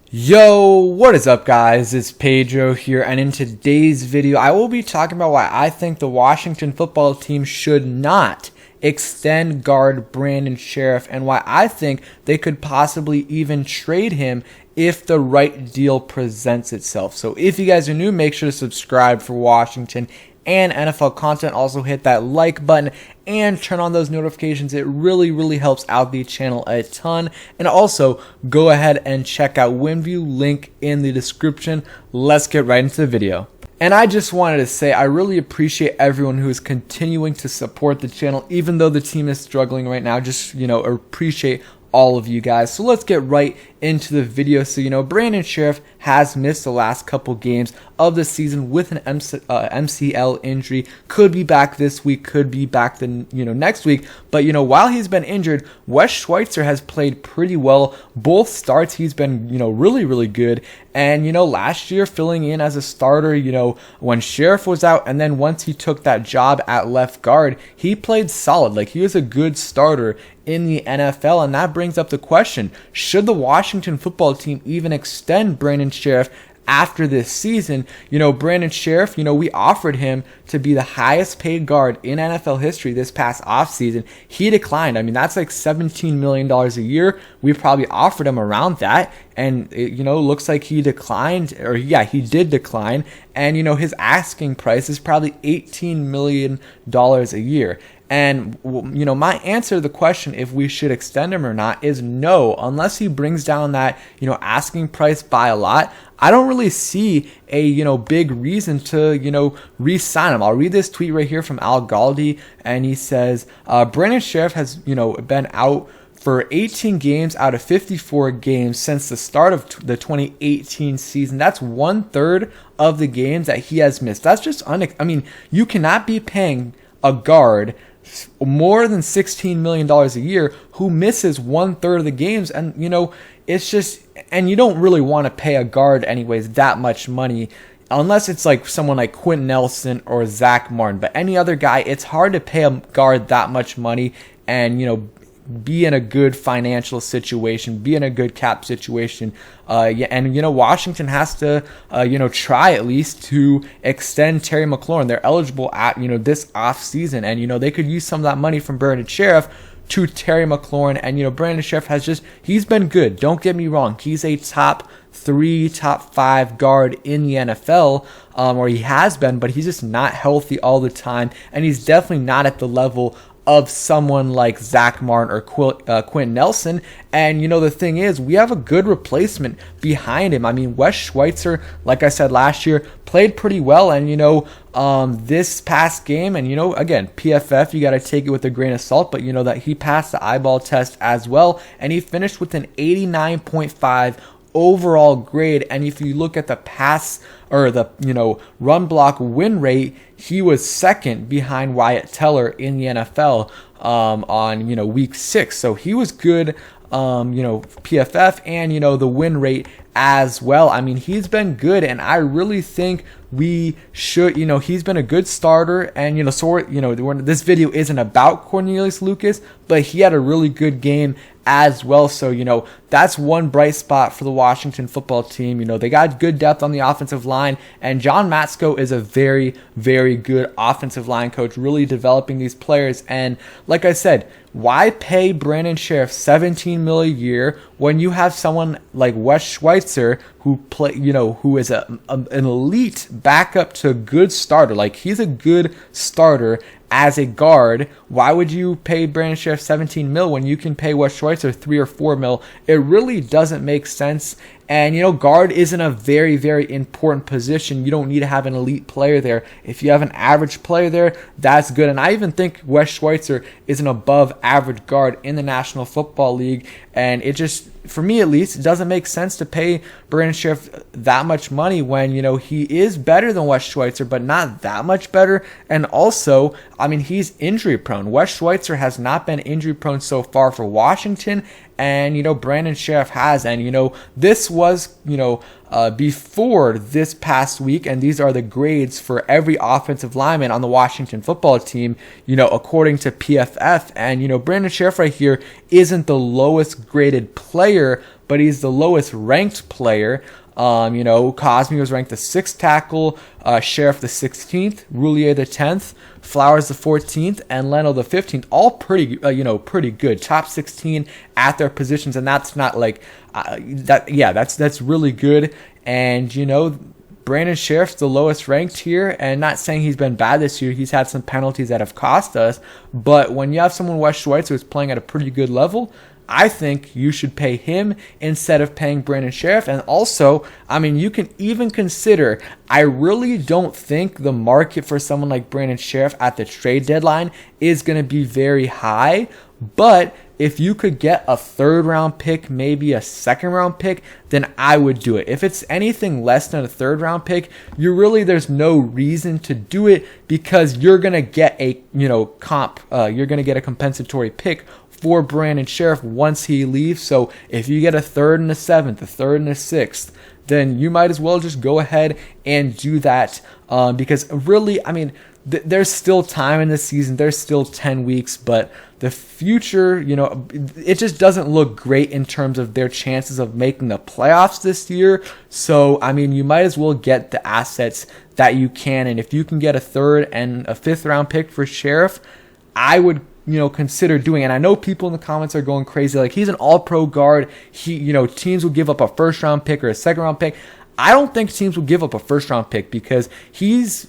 Yo, what is up guys? It's Pedro here, and in today's video I will be talking about why I think the Washington football team should not extend guard Brandon Scherff and why I think they could possibly even trade him if the right deal presents itself. So if you guys are new, make sure to subscribe for Washington and NFL content. Also hit that like button and turn on those notifications. It really helps out the channel a ton. And also go ahead and check out WinView, link in the description. Let's get right into the video. And I just wanted to say I really appreciate everyone who is continuing to support the channel, even though the team is struggling right now. Just, appreciate all of you guys. So let's get right into the video. So, Brandon Scherff has missed the last couple games of the season with an MCL injury. Could be back this week, could be back the next week. But, while he's been injured, Wes Schweitzer has played pretty well. Both starts, he's been, really good. And, last year filling in as a starter, when Scherff was out, and then once he took that job at left guard, he played solid. Like, he was a good starter in the NFL, and that brings up the question, should the Washington football team even extend Brandon Scherff after this season? Brandon Scherff, we offered him to be the highest paid guard in NFL history this past offseason. He declined. I mean, that's like $17 million a year. We probably offered him around that, and it, looks like he declined, or yeah, he did decline, and his asking price is probably $18 million a year. And, my answer to the question if we should extend him or not is no, unless he brings down that, asking price by a lot. I don't really see a, big reason to, re-sign him. I'll read this tweet right here from Al Galdi, and he says, Brandon Scherff has, been out for 18 games out of 54 games since the start of the 2018 season. That's 1/3 of the games that he has missed. That's just, you cannot be paying a guard more than $16 million a year who misses 1/3 of the games, and it's just, and you don't really want to pay a guard anyways that much money unless it's like someone like Quentin Nelson or Zach Martin. But any other guy, it's hard to pay a guard that much money and be in a good financial situation, be in a good cap situation. Washington has to, try at least to extend Terry McLaurin. They're eligible at, this off season, and, they could use some of that money from Brandon Scherff to Terry McLaurin. And, Brandon Scherff he's been good. Don't get me wrong. He's a top 3, top 5 guard in the NFL, or he has been, but he's just not healthy all the time. And he's definitely not at the level of someone like Zach Martin or Quentin Nelson. And, the thing is, we have a good replacement behind him. I mean, Wes Schweitzer, like I said last year, played pretty well. And, this past game, and, again, PFF, you got to take it with a grain of salt, but, that he passed the eyeball test as well. And he finished with an 89.5 overall grade. And if you look at the pass or the run block win rate, he was second behind Wyatt Teller in the NFL on week 6. So he was good, PFF, and the win rate as well. I mean, he's been good, and I really think we should, he's been a good starter. And this video isn't about Cornelius Lucas, but he had a really good game as well. So, that's one bright spot for the Washington football team. They got good depth on the offensive line, and John Matsko is a very, very good offensive line coach, really developing these players. And like I said, why pay Brandon Scherff $17 million a year when you have someone like Wes Schweitzer who who is an elite backup to a good starter? Like, he's a good starter as a guard. Why would you pay Brandon Scherff $17 million when you can pay Wes Schweitzer $3 or $4 million? It really doesn't make sense. And, guard isn't a very, very important position. You don't need to have an elite player there. If you have an average player there, that's good. And I even think Wes Schweitzer is an above average guard in the National Football League. And it just, for me at least, it doesn't make sense to pay Brandon Scherff that much money when, he is better than Wes Schweitzer, but not that much better. And also, I mean, he's injury prone. Wes Schweitzer has not been injury prone so far for Washington. and Brandon Scherff has. And this was before this past week, and these are the grades for every offensive lineman on the Washington football team, according to PFF. And Brandon Scherff right here isn't the lowest graded player, but he's the lowest ranked player. Cosme was ranked the 6th tackle, Scherff the 16th, Roulier the 10th, Flowers the 14th, and Leno the 15th. All pretty, pretty good. Top 16 at their positions, and that's not like that. Yeah, that's really good. And Brandon Scherff's the lowest ranked here, and not saying he's been bad this year. He's had some penalties that have cost us, but when you have someone Wes Schweitzer who's playing at a pretty good level, I think you should pay him instead of paying Brandon Scherff. And also, you can even consider, I really don't think the market for someone like Brandon Scherff at the trade deadline is going to be very high. But if you could get a 3rd round pick, maybe a 2nd round pick, then I would do it. If it's anything less than a 3rd round pick, there's no reason to do it, because you're going to get a, you're going to get a compensatory pick for Brandon Scherff once he leaves. So if you get a 3rd and a 7th, a 3rd and a 6th, then you might as well just go ahead and do that, because really, there's still time in the season. There's still 10 weeks, but the future, it just doesn't look great in terms of their chances of making the playoffs this year. So, you might as well get the assets that you can. And if you can get a 3rd and a 5th round pick for Scherff, I would consider doing. And I know people in the comments are going crazy, like, he's an all-pro guard. Teams will give up a 1st round pick or a 2nd round pick. I don't think teams will give up a 1st round pick, because he's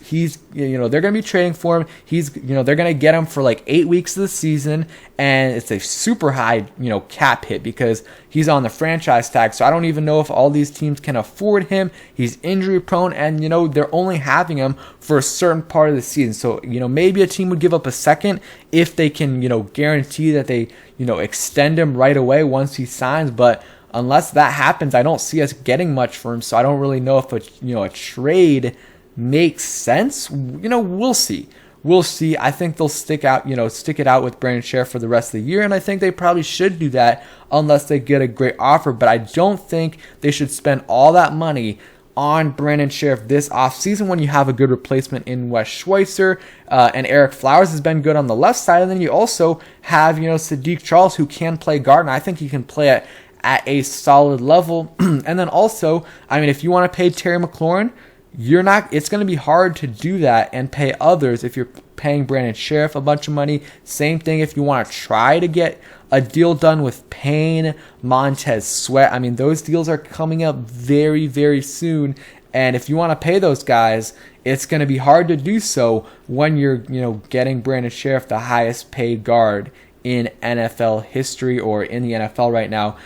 they're going to be trading for him. They're going to get him for like 8 weeks of the season, and it's a super high, cap hit, because he's on the franchise tag. So I don't even know if all these teams can afford him. He's injury prone, and they're only having him for a certain part of the season. So maybe a team would give up a 2nd if they can guarantee that they extend him right away once he signs. But unless that happens, I don't see us getting much for him. So I don't really know if a trade makes sense. We'll see. We'll see. I think they'll stick it out with Brandon Scherff for the rest of the year, and I think they probably should do that unless they get a great offer. But I don't think they should spend all that money on Brandon Scherff this offseason when you have a good replacement in Wes Schweitzer, and Eric Flowers has been good on the left side, and then you also have Sadiq Charles, who can play guard, and I think he can play at a solid level. And then also, if you want to pay Terry McLaurin, it's going to be hard to do that and pay others if you're paying Brandon Scherff a bunch of money. Same thing if you want to try to get a deal done with Payne, Montez Sweat. Those deals are coming up very, very soon. And if you want to pay those guys, it's going to be hard to do so when you're, getting Brandon Scherff, the highest paid guard in NFL history, or in the NFL right now.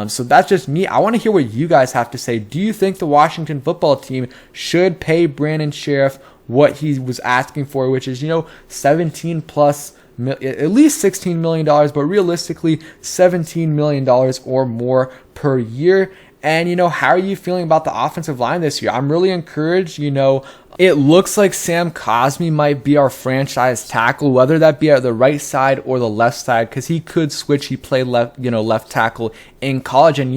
So that's just me. I want to hear what you guys have to say. Do you think the Washington football team should pay Brandon Scherff what he was asking for, which is, 17 plus, at least $16 million, but realistically $17 million or more per year? And, how are you feeling about the offensive line this year? I'm really encouraged. It looks like Sam Cosme might be our franchise tackle, whether that be at the right side or the left side, because he could switch. He played left tackle in college, and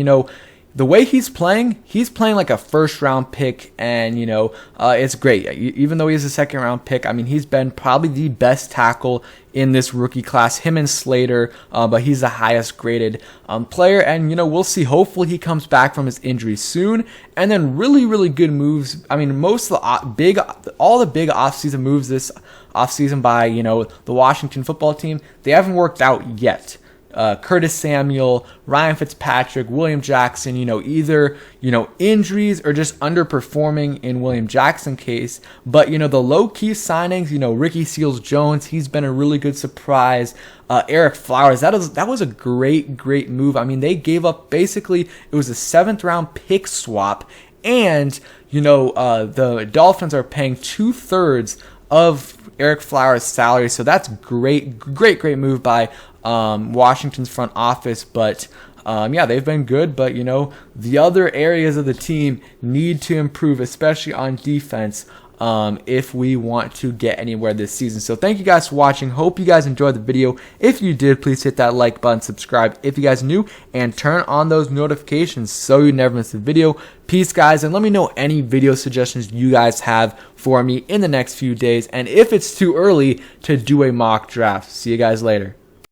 the way he's playing like a 1st round pick, and it's great. Even though he's a 2nd round pick, he's been probably the best tackle in this rookie class, him and Slater, but he's the highest graded player. And we'll see. Hopefully he comes back from his injury soon. And then really, really good moves. Most of all the big offseason moves this offseason by the Washington football team, they haven't worked out yet. Curtis Samuel, Ryan Fitzpatrick, William Jackson, either, injuries or just underperforming in William Jackson's case. But, the low-key signings, Ricky Seals-Jones, he's been a really good surprise. Eric Flowers, that was a great move. They gave up, basically, it was a 7th round pick swap. And, the Dolphins are paying 2/3 of Eric Flowers' salary. So that's great move by Washington's front office. But they've been good, but the other areas of the team need to improve, especially on defense. if we want to get anywhere this season. So thank you guys for watching. Hope you guys enjoyed the video. If you did, please hit that like button, subscribe if you guys are new, and turn on those notifications so you never miss a video. Peace, guys, and let me know any video suggestions you guys have for me in the next few days, and if it's too early to do a mock draft. See you guys later.